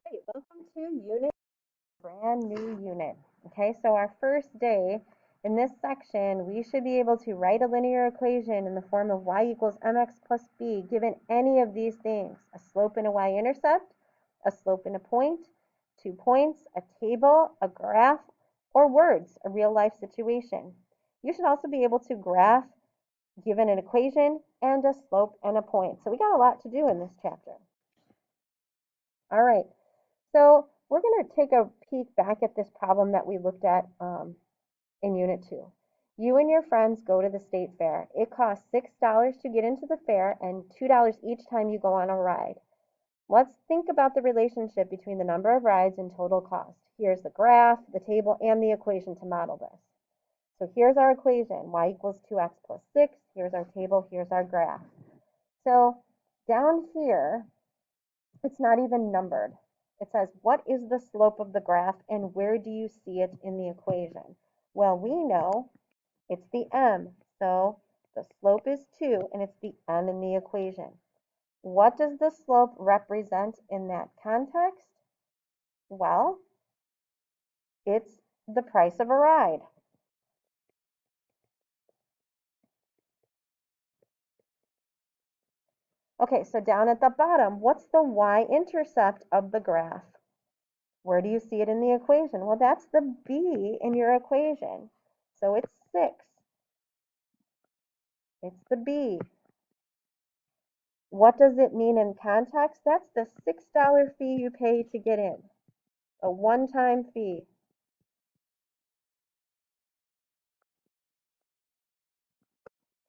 right, welcome to unit, brand new unit. Okay, so our first day in this section, we should be able to write a linear equation in the form of y equals mx plus b given any of these things: a slope and a y-intercept, a slope and a point, 2 points, a table, a graph, or words, a real life situation. You should also be able to graph given an equation and a slope and a point. So we got a lot to do in this chapter. All right. So we're going to take a peek back at this problem that we looked at in Unit 2. You and your friends go to the state fair. It costs $6 to get into the fair and $2 each time you go on a ride. Let's think about the relationship between the number of rides and total cost. Here's the graph, the table, and the equation to model this. So here's our equation, y equals 2x plus 6. Here's our table, here's our graph. So down here, it's not even numbered. It says, what is the slope of the graph and where do you see it in the equation? Well, we know it's the m, so the slope is 2 and it's the m in the equation. What does the slope represent in that context? Well, it's the price of a ride. Okay, so down at the bottom, what's the y-intercept of the graph? Where do you see it in the equation? Well, that's the b in your equation. So it's 6. It's the b. What does it mean in context? That's the $6 fee you pay to get in, a one-time fee.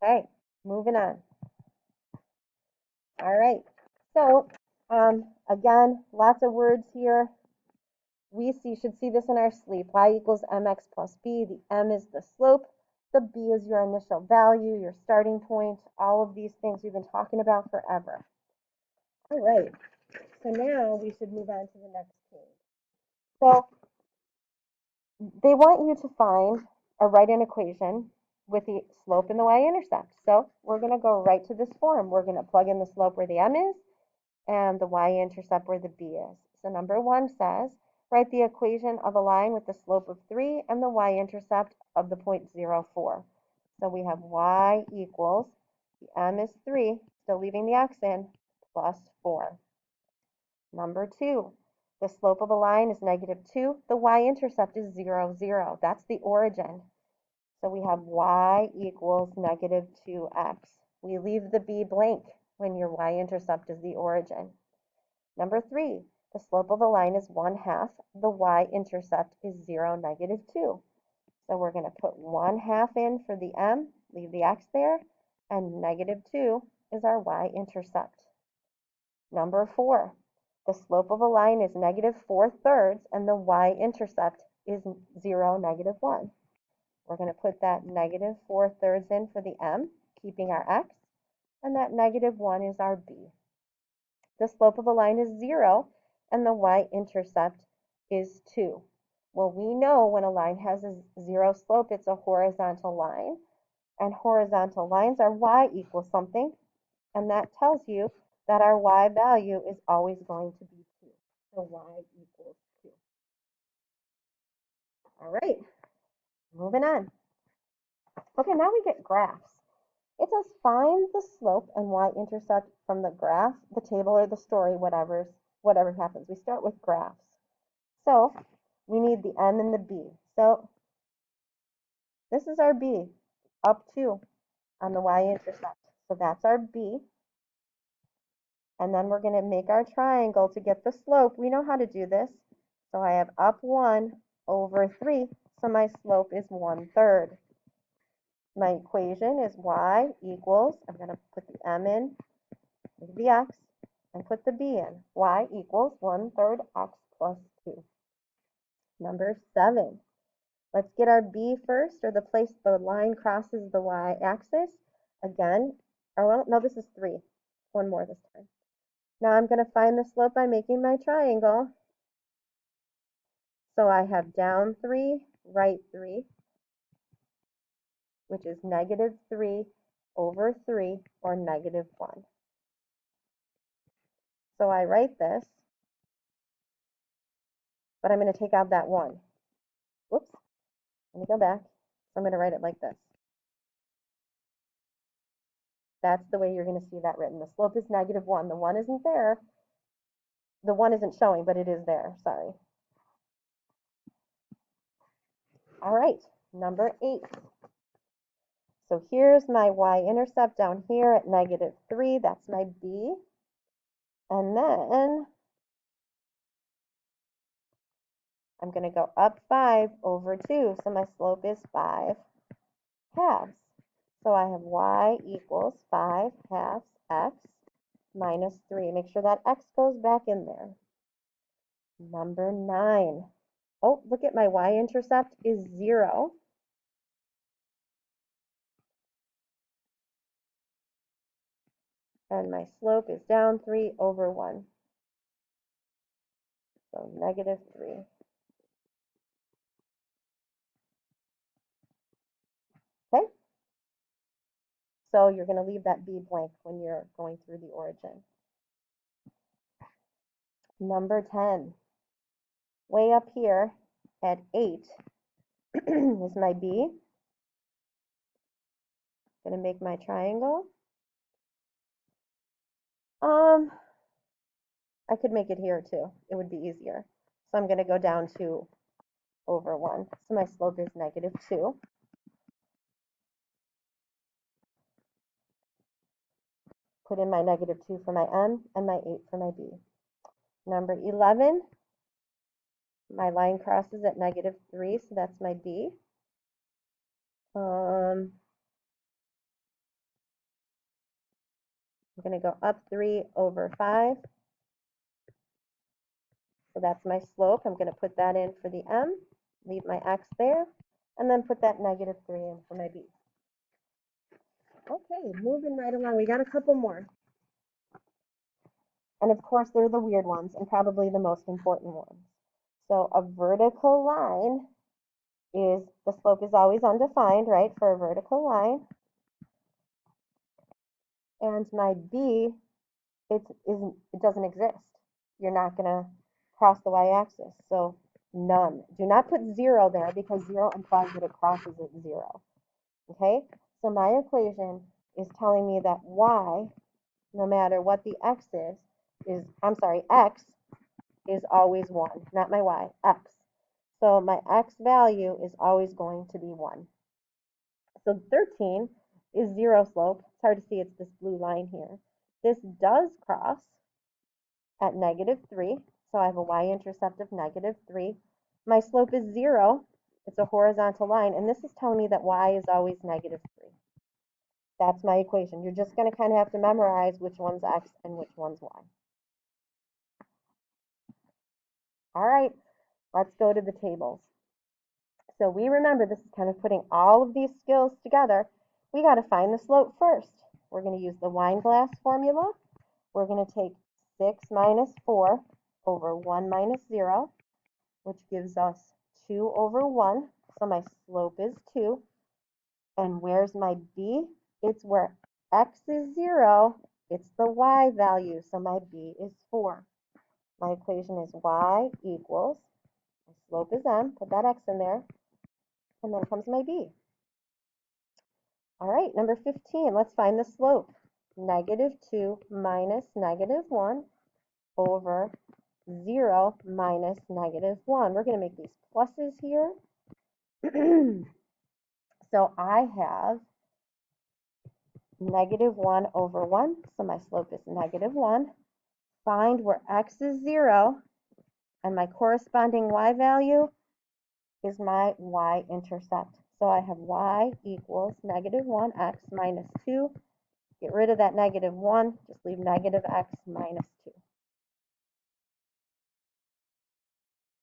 Okay, moving on. All right, so again, lots of words here. We should see this in our sleep. Y equals mx plus b. The m is the slope. The b is your initial value, your starting point, all of these things we've been talking about forever. All right, so now we should move on to the next page. So they want you to find or write an equation with the slope and the y-intercept. So we're going to go right to this form. We're going to plug in the slope where the m is and the y-intercept where the b is. So number 1 says, write the equation of a line with the slope of 3 and the y-intercept of the point 0, 4. So we have y equals, the m is 3, still leaving the x in, plus 4. Number 2, the slope of a line is -2. The y-intercept is 0, 0. That's the origin. So we have y equals -2x. We leave the b blank when your y-intercept is the origin. Number 3, the slope of a line is 1/2. The y-intercept is 0, -2. So we're going to put 1/2 in for the m, leave the x there, and -2 is our y-intercept. Number 4, the slope of a line is -4/3 and the y-intercept is 0, -1. We're going to put that -4/3 in for the m, keeping our x, and that -1 is our b. The slope of a line is 0 and the y-intercept is 2. Well, we know when a line has a 0 slope, it's a horizontal line, and horizontal lines are y equals something, and that tells you that our y value is always going to be 2. So y equals 2. All right, moving on. Okay, now we get graphs. It says find the slope and y-intercept from the graph, the table, or the story, whatever happens. We start with graphs. So we need the m and the b. So this is our b, up 2 on the y-intercept. So that's our b. And then we're going to make our triangle to get the slope. We know how to do this. So I have up 1 over 3. So my slope is 1/3. My equation is y equals, I'm going to put the m in, the x, and put the b in. Y equals 1/3 x plus 2. Number 7. Let's get our b first, or the place the line crosses the y-axis. Again, or well, no, this is 3. One more this time. Now I'm going to find the slope by making my triangle. So I have down 3, right 3, which is -3 over 3, or -1. So I write this but I'm going to take out that 1. Whoops, let me go back. So I'm going to write it like this. That's the way you're going to see that written. The slope is -1. The 1 isn't there. The 1 isn't showing, but it is there. Sorry. All right, number 8. So here's my y-intercept down here at -3. That's my b. And then I'm going to go up 5 over 2. So my slope is 5 halves. So I have y equals 5 halves x minus 3. Make sure that x goes back in there. Number 9. Oh, look at my y-intercept is 0. And my slope is down 3 over 1. So -3. Okay? So you're going to leave that b blank when you're going through the origin. Number 10. Way up here at 8 is my b. Going to make my triangle. I could make it here too. It would be easier. So I'm going to go down 2 over 1. So my slope is -2. Put in my -2 for my m and my 8 for my b. Number 11, my line crosses at -3, so that's my b. I'm going to go up 3 over 5. So that's my slope. I'm going to put that in for the m, leave my x there, and then put that -3 in for my b. Okay, moving right along. We got a couple more. And of course, they're the weird ones and probably the most important ones. So a vertical line is, the slope is always undefined, right, for a vertical line. And my b, it doesn't exist. You're not going to cross the y-axis. So none. Do not put 0 there because 0 implies that it crosses at 0. Okay? So my equation is telling me that y, no matter what the x is x is always 1, not my y, x. So my x value is always going to be 1. So 13 is 0 slope. It's hard to see, it's this blue line here. This does cross at -3, so I have a y-intercept of -3. My slope is 0. It's a horizontal line, and this is telling me that y is always -3. That's my equation. You're just going to kind of have to memorize which one's x and which one's y. All right, let's go to the tables. So we remember, this is kind of putting all of these skills together. We got to find the slope first. We're going to use the wine glass formula. We're going to take 6 minus 4 over 1 minus 0, which gives us 2 over 1. So my slope is 2. And where's my b? It's where x is 0. It's the y value. So my b is 4. My equation is y equals, my slope is m, put that x in there, and then comes my b. All right, number 15, let's find the slope. -2 minus -1 over 0 minus -1. We're going to make these pluses here. So I have -1 over 1, so my slope is -1. Find where x is 0, and my corresponding y value is my y-intercept. So I have y equals -1x minus 2. Get rid of that -1, just leave -x minus 2.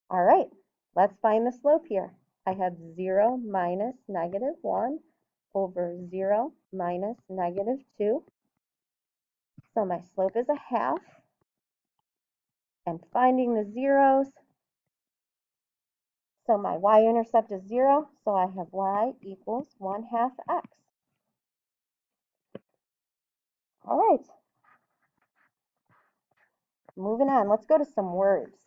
All right, let's find the slope here. I have 0 minus -1 over 0 minus -2. So my slope is a half. And finding the zeros, so my y-intercept is 0, so I have y equals 1/2 x. All right, moving on. Let's go to some words.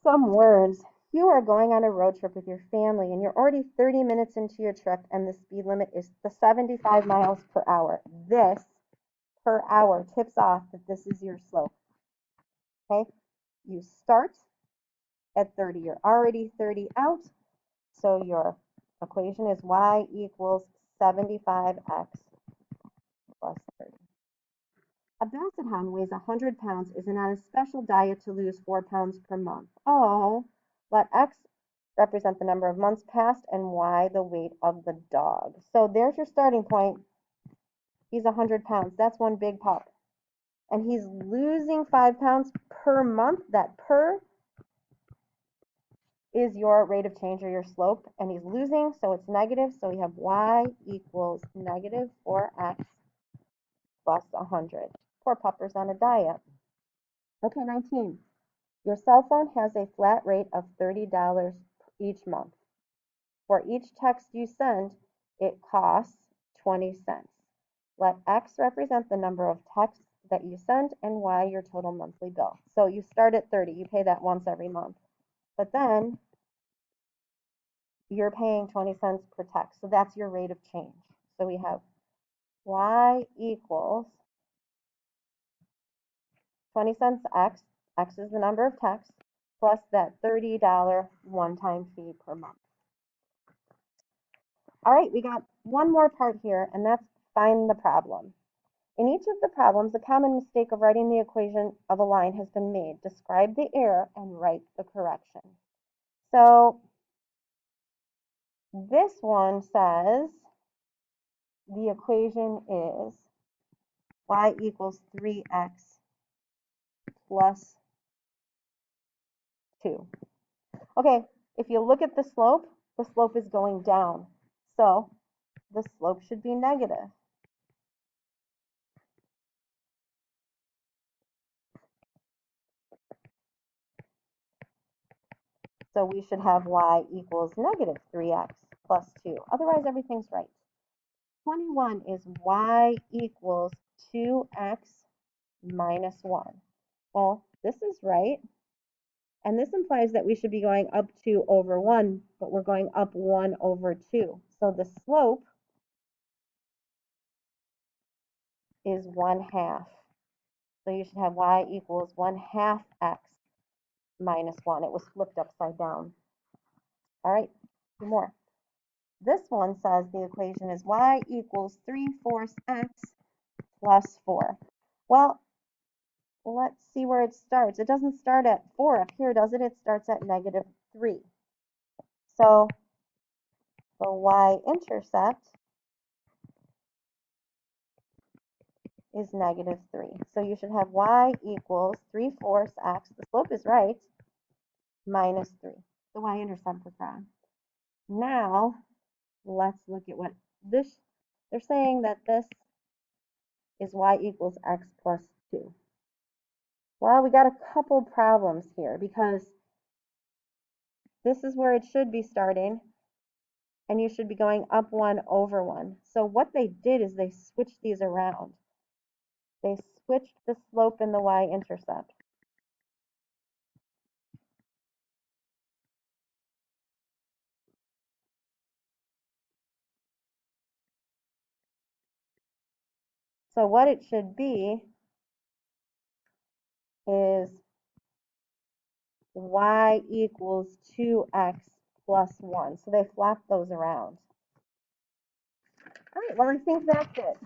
Some words. You are going on a road trip with your family and you're already 30 minutes into your trip and the speed limit is the 75 miles per hour. This per hour tips off that this is your slope. Okay? You start at 30. You're already 30 out. So your equation is y equals 75x plus 30. A basset hound weighs 100 pounds, is on a special diet to lose 4 pounds per month. Oh, let x represent the number of months passed and y the weight of the dog. So there's your starting point. He's 100 pounds. That's one big pup. And he's losing 5 pounds per month. That per is your rate of change or your slope. And he's losing, so it's negative. So we have y equals negative 4x plus 100. Poor pupper's on a diet. Okay, 19. Your cell phone has a flat rate of $30 each month. For each text you send, it costs 20 cents. Let X represent the number of texts that you send and Y your total monthly bill. So you start at 30, you pay that once every month. But then you're paying 20 cents per text. So that's your rate of change. So we have Y equals 20 cents X, X is the number of texts, plus that $30 one-time fee per month. All right, we got one more part here, and that's find the problem. In each of the problems, the common mistake of writing the equation of a line has been made. Describe the error and write the correction. So this one says the equation is y equals 3x plus 2. Okay, if you look at the slope is going down. So the slope should be negative. So we should have y equals negative 3x plus 2. Otherwise, everything's right. 21 is y equals 2x minus 1. Well, this is right. And this implies that we should be going up 2 over 1, but we're going up 1 over 2. So the slope is 1/2. So you should have y equals 1/2 x minus 1. It was flipped upside down. All right, two more. This one says the equation is y equals 3/4 x plus 4. Well, let's see where it starts. It doesn't start at 4 up here, does it? It starts at negative 3. So the y-intercept is negative 3. So you should have y equals 3/4 x, the slope is right, minus 3. The y-intercept was wrong. Now, let's look at what this, they're saying that this is y equals x plus 2. Well, we got a couple problems here because this is where it should be starting, and you should be going up 1 over 1. So what they did is they switched these around. They switched the slope and the y-intercept. So what it should be is y equals 2x plus 1. So they flipped those around. All right, well, I think that's it.